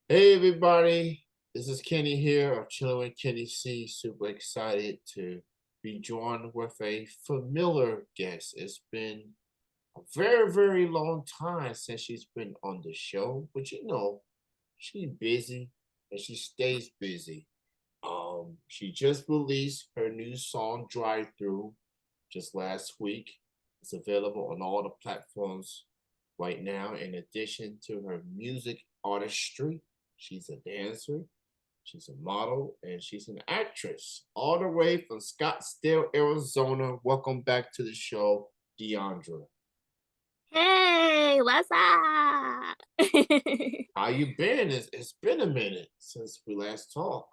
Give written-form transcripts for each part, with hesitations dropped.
Hey everybody, this is Kenny here of Chilling with Kenny C. Super excited to be joined with a familiar guest. It's been a very long time since she's been on the show, but she's busy and she stays busy. She just released her new song Drive-thru just last week. It's available on all the platforms right now. In addition to her music artistry, she's a dancer, she's a model, and she's an actress. All the way from Scottsdale, Arizona. Welcome back to the show, Deuandra. Hey, what's up? How you been? It's been a minute since we last talked.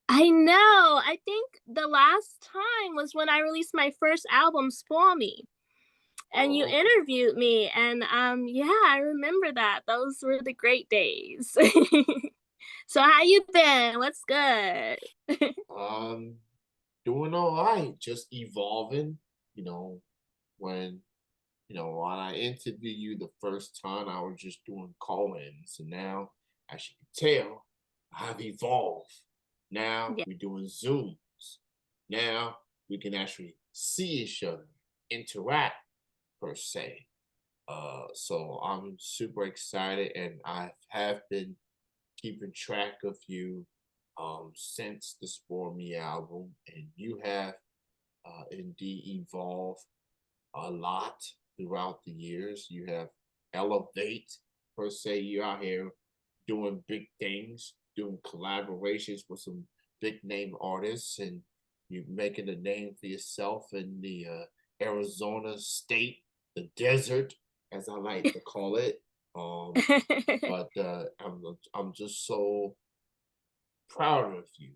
I know. I think the last time was when I released my first album, Spoil Me, and you Oh, okay. interviewed me, and yeah, I remember that. Those were the great days. So how you been? What's good? Um, Doing all right, just evolving. You know, when when I interviewed you the first time, I was just doing call-ins, and now, as you can tell, I've evolved. Now Yeah. we're doing Zooms. Now we can actually see each other, interact per se. So I'm super excited, and I have been keeping track of you since the Spore Me album, and you have indeed evolved a lot throughout the years. You have elevate per se. You're out here doing big things, doing collaborations with some big name artists, and you're making a name for yourself in the Arizona state, the desert, as I like to call it. Um, but I'm just so proud of you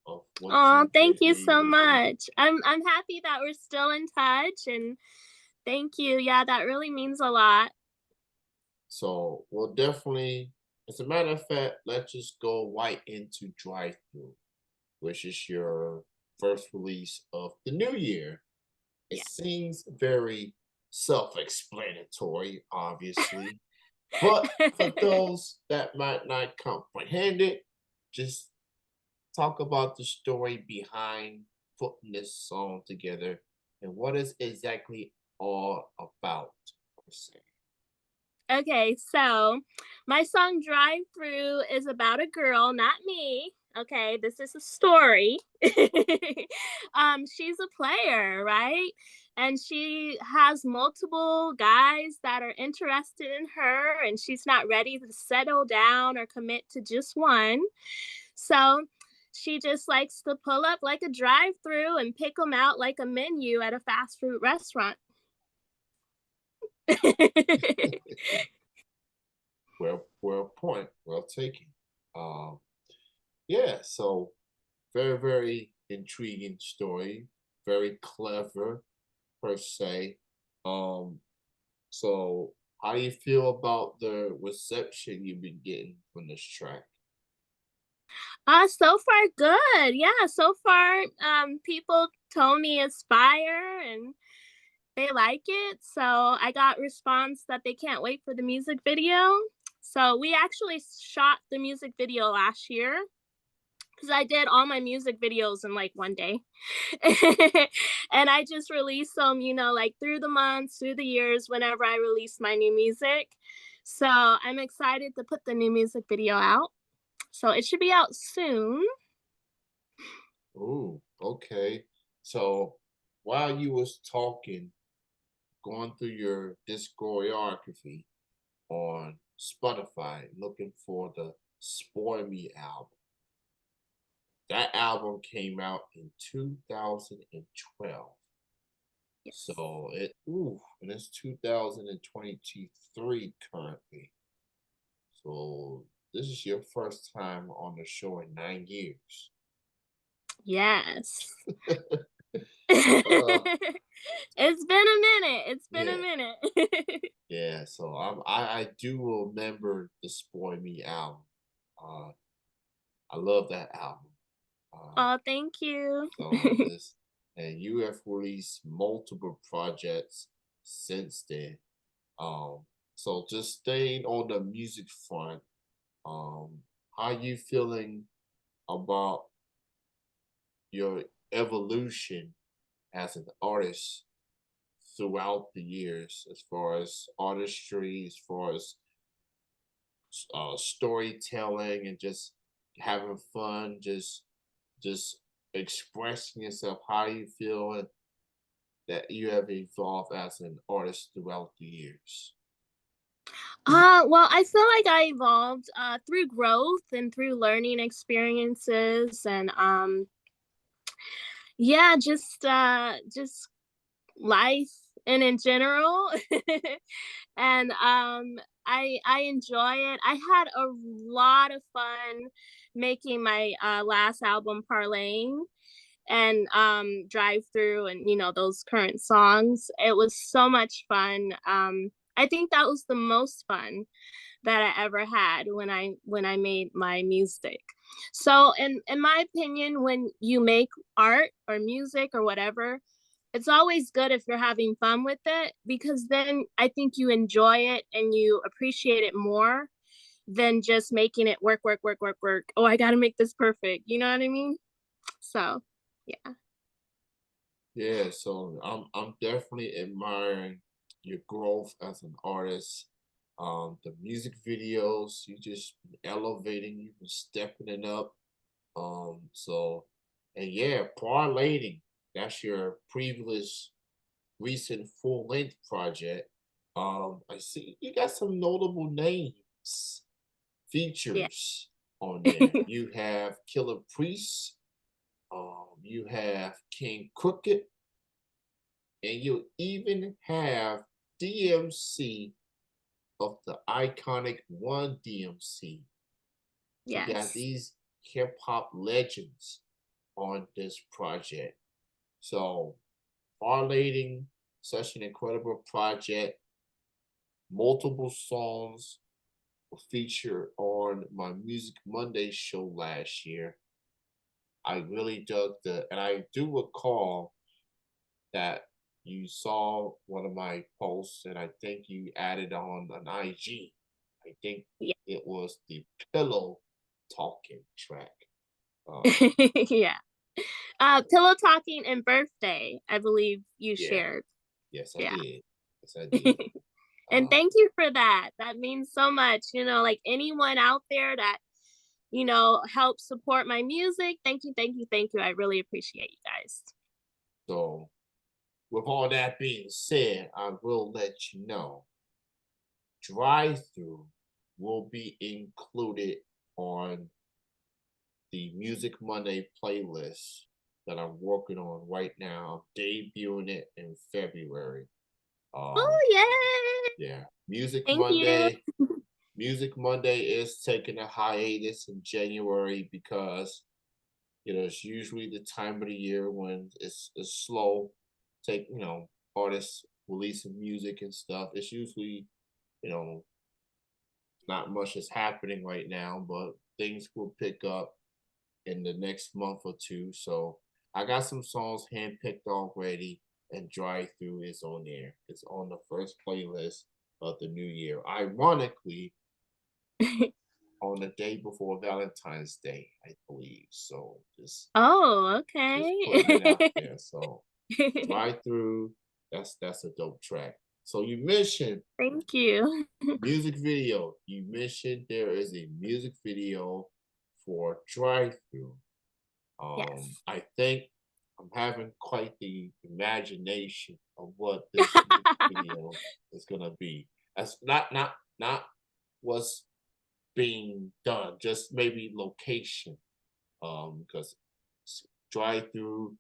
of what Oh, you've been thank you so able to do. much. I'm happy that we're still in touch, and thank you. Yeah, that really means a lot. So we'll definitely, as a matter of fact, let's just go right into Drive-thru, which is your first release of the new year. It Yeah. seems very self-explanatory, obviously, but for those that might not comprehend it, just talk about the story behind putting this song together and what is exactly all about, per se. Okay, so my song Drive Through is about a girl, not me. Okay, this is a story. She's a player, right? And she has multiple guys that are interested in her, and she's not ready to settle down or commit to just one. So she just likes to pull up like a drive through and pick them out like a menu at a fast food restaurant. Well point, well taken. Um, yeah, so very intriguing story, very clever per se. Um, so how do you feel about the reception you've been getting from this track? So far good. Yeah, so far people told me it's fire and they like it. So I got response that they can't wait for the music video. So we actually shot the music video last year because I did all my music videos in like one day. And I just released them, like through the months, through the years, whenever I release my new music. So I'm excited to put the new music video out. So it should be out soon. Ooh, okay. So while you was talking, going through your discography on Spotify, looking for the Spoil Me album. That album came out in 2012. Yes. So and it's 2023 currently. So this is your first time on the show in 9 years. Yes. uh, It's been a minute. It's been a yeah, minute. yeah. So I do remember the Spoil Me album. Uh, I love that album. Uh, Oh, thank you. so this, and you have released multiple projects since then. Um, so just staying on the music front. Um, how you feeling about your evolution as an artist throughout the years, as far as artistry, as far as storytelling, and just having fun, just expressing yourself? How you feel that you have evolved as an artist throughout the years? Well, I feel like I evolved through growth and through learning experiences, and yeah, just life and in general. And I enjoy it. I had a lot of fun making my last album Parlaying and drive-through, and those current songs. It was so much fun. I think that was the most fun that I ever had when I made my music. So in my opinion, when you make art or music or whatever, it's always good if you're having fun with it, because then I think you enjoy it and you appreciate it more than just making it work, work, work, work, work. Oh, I got to make this perfect. You know what I mean? So, yeah. Yeah, so I'm definitely admiring your growth as an artist. The music videos, you just been elevating, you've been stepping it up. So and yeah, parlaying. That's your previous recent full length project. I see you got some notable names, Yeah. features on there. You have Killer Priest, you have King Crooked, and you even have DMC of the iconic One DMC. You got Yes. these hip hop legends on this project. So, parlaying, such an incredible project. Multiple songs were featured on my Music Monday show last year. I really dug and I do recall that you saw one of my posts, and I think you added on an IG. I think Yeah. it was the pillow talking track. Um, Yeah. Pillow Talking and Birthday, I believe you yeah, shared. yes, I Yeah. did. Yes, I did. And Uh, thank you for that. That means so much. Like anyone out there that, helps support my music. Thank you, thank you, thank you. I really appreciate you guys. so, with all that being said, I will let you know drive-through will be included on the Music Monday playlist that I'm working on right now, debuting it in February. Oh, Um, yay. yeah, Music Thank you. Monday. Music Monday is taking a hiatus in January because it's usually the time of the year when it's slow. Take artists releasing music and stuff. It's usually you know not much is happening right now, but things will pick up in the next month or two. So I got some songs handpicked already, and Drive Through is on there. It's on the first playlist of the new year. Ironically, on the day before Valentine's Day, I believe. So Oh, just okay. putting it out there. So Drive Through, that's a dope track. So you mentioned Thank you. music video. You mentioned there is a music video for Drive Through. Yes. I think I'm having quite the imagination of what this music video is gonna be. That's not what's being done, just maybe location. Because drive through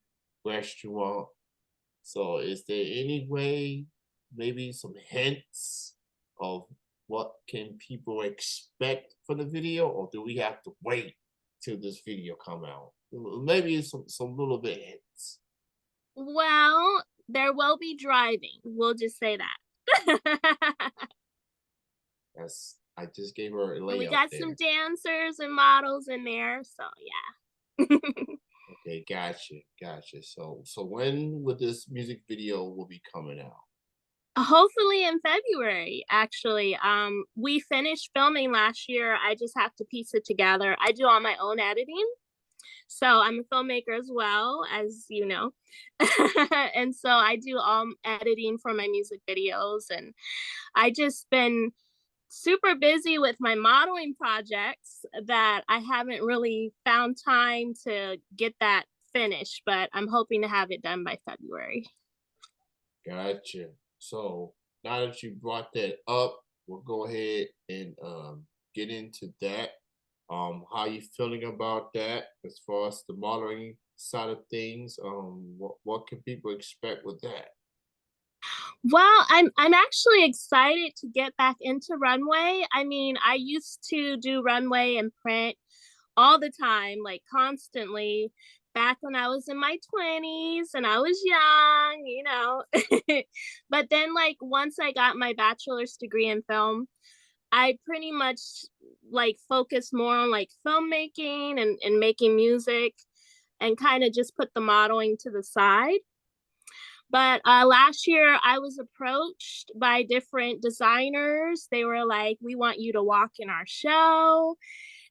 restaurant. So is there any way, maybe some hints of what can people expect for the video, or do we have to wait till this video come out? Maybe some little bit hints. Well, there will be driving. We'll just say that. I just gave her a And we layup got some there. dancers and models in there, so yeah. Okay, gotcha. So when would this music video will be coming out? Hopefully in February, actually. We finished filming last year. I just have to piece it together. I do all my own editing. So I'm a filmmaker as well, as you know. And so I do all editing for my music videos. And I just been super busy with my modeling projects that I haven't really found time to get that finished, but I'm hoping to have it done by February. Gotcha. So now that you brought that up, we'll go ahead and get into that. How you feeling about that as far as the modeling side of things? What can people expect with that? Well, I'm actually excited to get back into runway. I mean, I used to do runway and print all the time, like constantly, back when I was in my 20s and I was young, you know. But then, like, once I got my bachelor's degree in film, I pretty much like focused more on like filmmaking and making music and kind of just put the modeling to the side. But last year, I was approached by different designers. They were like, "We want you to walk in our show."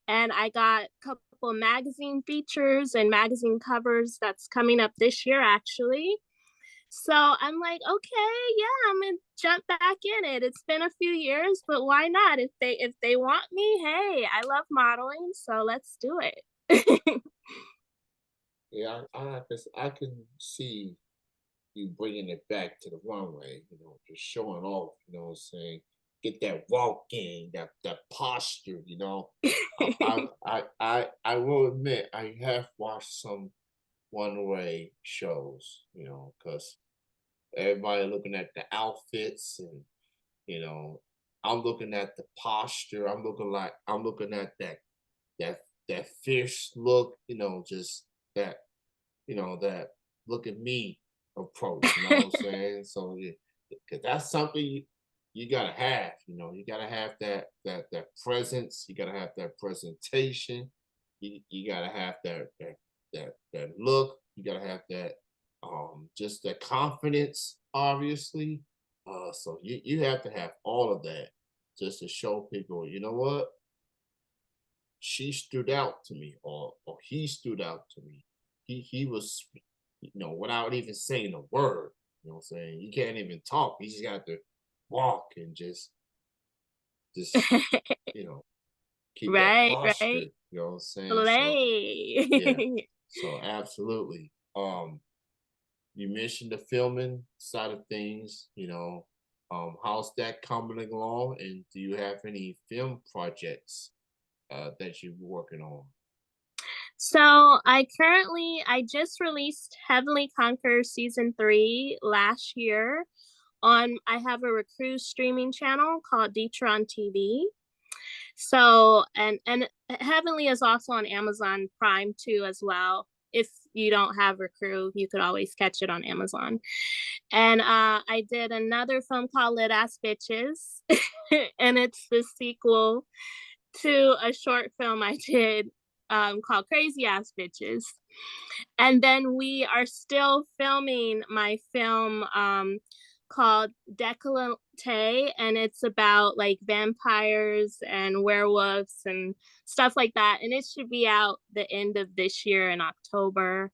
And I got a couple of magazine features and magazine covers that's coming up this year, actually. So I'm like, okay, yeah, I'm gonna jump back in it. It's been a few years, but why not? If they want me, hey, I love modeling, so let's do it. Yeah, I can see you bringing it back to the runway, just showing off, what I'm saying? Get that walk in, that posture, I will admit I have watched some one way shows, because everybody looking at the outfits and you know, I'm looking at the posture, I'm looking at that that fierce look, just that that look at me approach, you know what I'm saying? So yeah, because that's something you gotta have, you gotta have that presence, you gotta have that presentation, you gotta have that look, you gotta have that just that confidence, obviously. So you have to have all of that just to show people, you know what, she stood out to me, or he stood out to me. He was, without even saying a word. You know what I'm saying? You can't even talk. You just got to walk and just you know keep that Right, right. posture. You know what I'm saying? So yeah. Slay. So absolutely. You mentioned the filming side of things. How's that coming along? And do you have any film projects that you're working on? So I just released Heavenly Conquer season 3 last year. On I have a Recruit streaming channel called Detron TV. So and Heavenly is also on Amazon Prime too as well. If you don't have Recruit, you could always catch it on Amazon. And I did another film called Lit Ass Bitches, and it's the sequel to a short film I did called Crazy Ass Bitches. And then we are still filming my film called Decolleté, and it's about like vampires and werewolves and stuff like that. And it should be out the end of this year in October.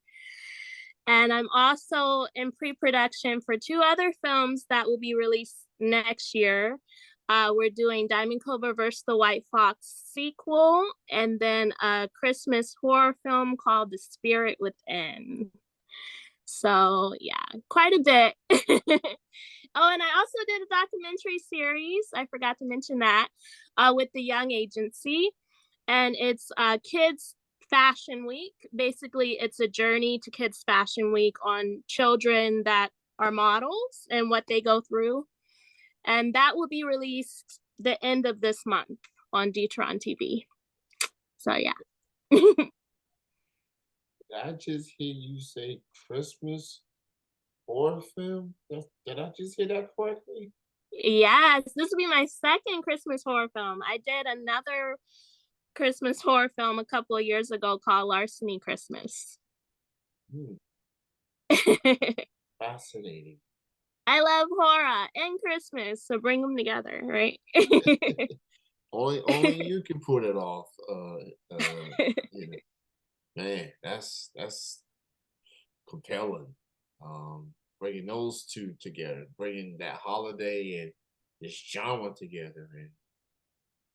And I'm also in pre production for two other films that will be released next year. We're doing Diamond Cobra vs. the White Fox sequel, and then a Christmas horror film called The Spirit Within. So, yeah, quite a bit. Oh, and I also did a documentary series. I forgot to mention that with the Young Agency, and it's Kids Fashion Week. Basically, it's a journey to Kids Fashion Week on children that are models and what they go through. And that will be released the end of this month on Detron TV. So, yeah. Did I just hear you say Christmas horror film? Did I just hear that correctly? Yes, this will be my second Christmas horror film. I did another Christmas horror film a couple of years ago called Larceny Christmas. Hmm, fascinating. I love horror and Christmas, so bring them together, right? Only you can put it off. You know, man, that's compelling. Bringing those two together, bringing that holiday and this genre together, and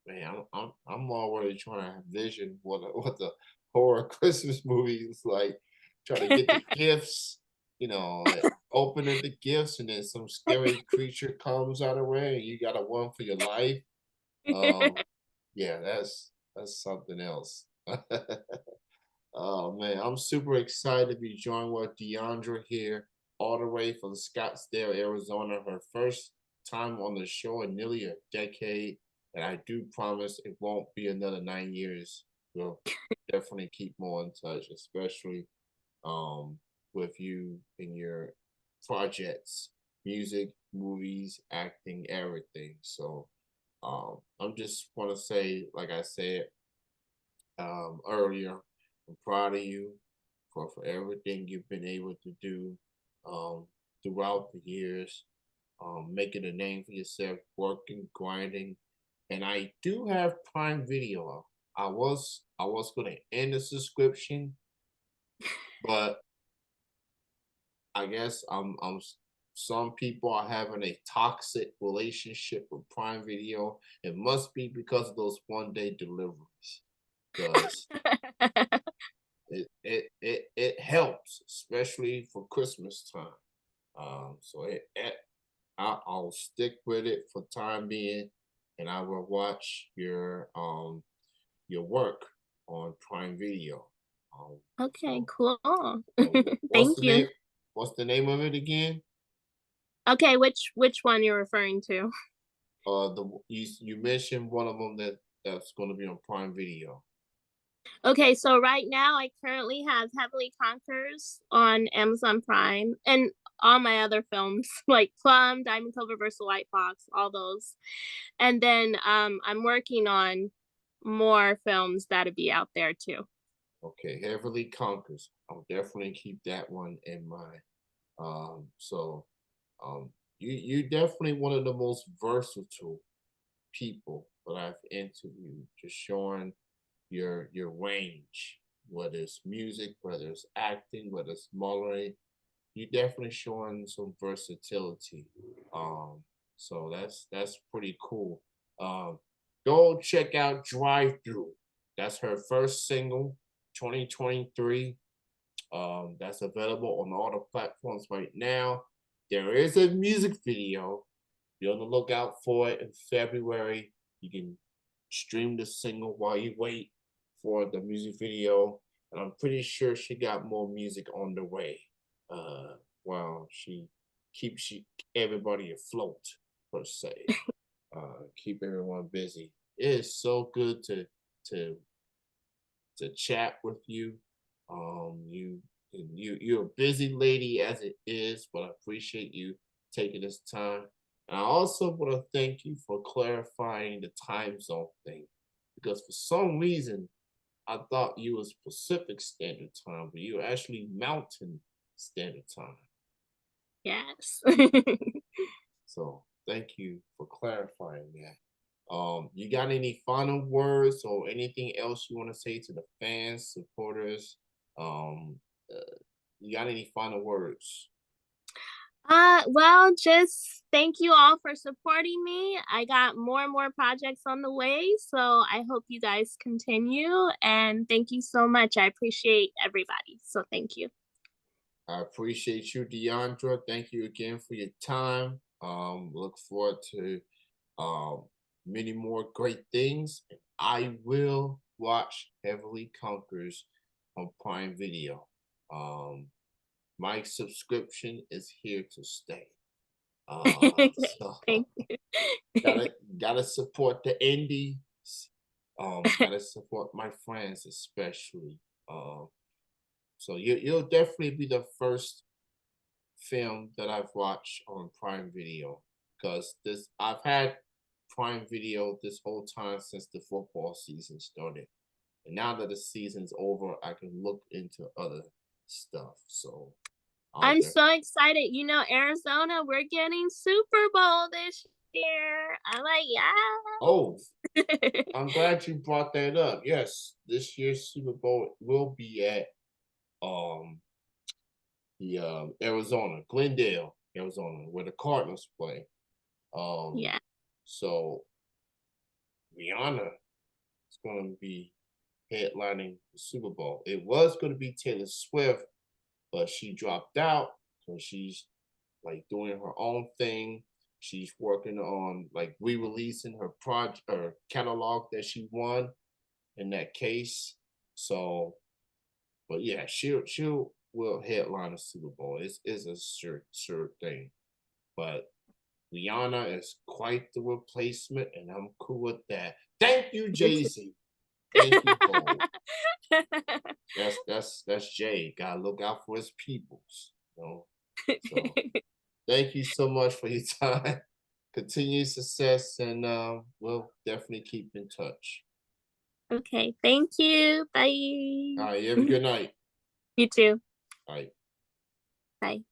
man, I'm already trying to envision what the horror Christmas movie is like. Trying to get the gifts, opening the gifts, and then some scary creature comes out of the way, and you got to run for your life. Um, yeah, that's something else. Oh man, I'm super excited to be joined with Deuandra here, all the way from Scottsdale, Arizona. Her first time on the show in nearly a decade, and I do promise it won't be another 9 years. We'll definitely keep more in touch, especially um, with you and your projects, music, movies, acting, everything. So I'm just want to say, like I said earlier, I'm proud of you for everything you've been able to do um, throughout the years, making a name for yourself, working, grinding. And I do have Prime Video. I was gonna end the subscription, but I guess some people are having a toxic relationship with Prime Video. It must be because of those 1 day deliveries. Because it helps, especially for Christmas time. So I'll stick with it for time being, and I will watch your work on Prime Video. Okay, So cool. what's Thank the you. name? What's the name of it again? Okay, which one you're referring to? The you mentioned one of them that's going to be on Prime Video. Okay, so right now I currently have Heavenly Conquers on Amazon Prime and all my other films like Plum, Diamond Clover vs. White Fox, all those. And then I'm working on more films that'll be out there too. Okay, Heavenly Conquers. I'll definitely keep that one in mind. So you definitely one of the most versatile people that I've interviewed, just showing your range, whether it's music, whether it's acting, whether it's modeling. You definitely showing some versatility. So that's pretty cool. Um, go check out Drive-thru. That's her first single, 2023. That's available on all the platforms right now. There is a music video. Be on the lookout for it in February. You can stream the single while you wait for the music video. And I'm pretty sure she got more music on the way. While she keeps everybody afloat, per se. Keep everyone busy. It is so good to chat with you. You're a busy lady as it is, but I appreciate you taking this time. And I also want to thank you for clarifying the time zone thing, because for some reason I thought you was Pacific Standard Time, but you're actually Mountain Standard Time. Yes. So thank you for clarifying that. You got any final words or anything else you want to say to the fans, supporters? Um, uh, you got any final words? Well, just thank you all for supporting me. I got more and more projects on the way, so I hope you guys continue. And thank you so much. I appreciate everybody. So thank you. I appreciate you, Deuandra. Thank you again for your time. Look forward to um, many more great things. I will watch Heavily Conquers on Prime Video. Um, my subscription is here to stay. So Thank you. gotta support the indies. Gotta support my friends especially. So you'll definitely be the first film that I've watched on Prime Video, because this I've had Prime Video this whole time since the football season started. And now that the season's over, I can look into other stuff. So I'll I'm def so excited. You know, Arizona, we're getting Super Bowl this year. I'm like, Oh, yes. I'm glad you brought that up. Yes, this year's Super Bowl will be at um the Arizona, Glendale, Arizona, where the Cardinals play. Um, Yeah. so Rihanna is going to be headlining the Super Bowl. It was going to be Taylor Swift, but she dropped out because she's like doing her own thing. She's working on like re-releasing her project or catalog that she won in that case. So, but yeah, she'll will headline a Super Bowl. It's a sure thing. But Rihanna is quite the replacement, and I'm cool with that. Thank you, Me too. Jay-Z. Thank you, Cole. That's Jay. Gotta look out for his peoples. So thank you so much for your time. Continued success, and we'll definitely keep in touch. Okay, thank you. All Bye. right, you have a good night. You too. All right. Bye.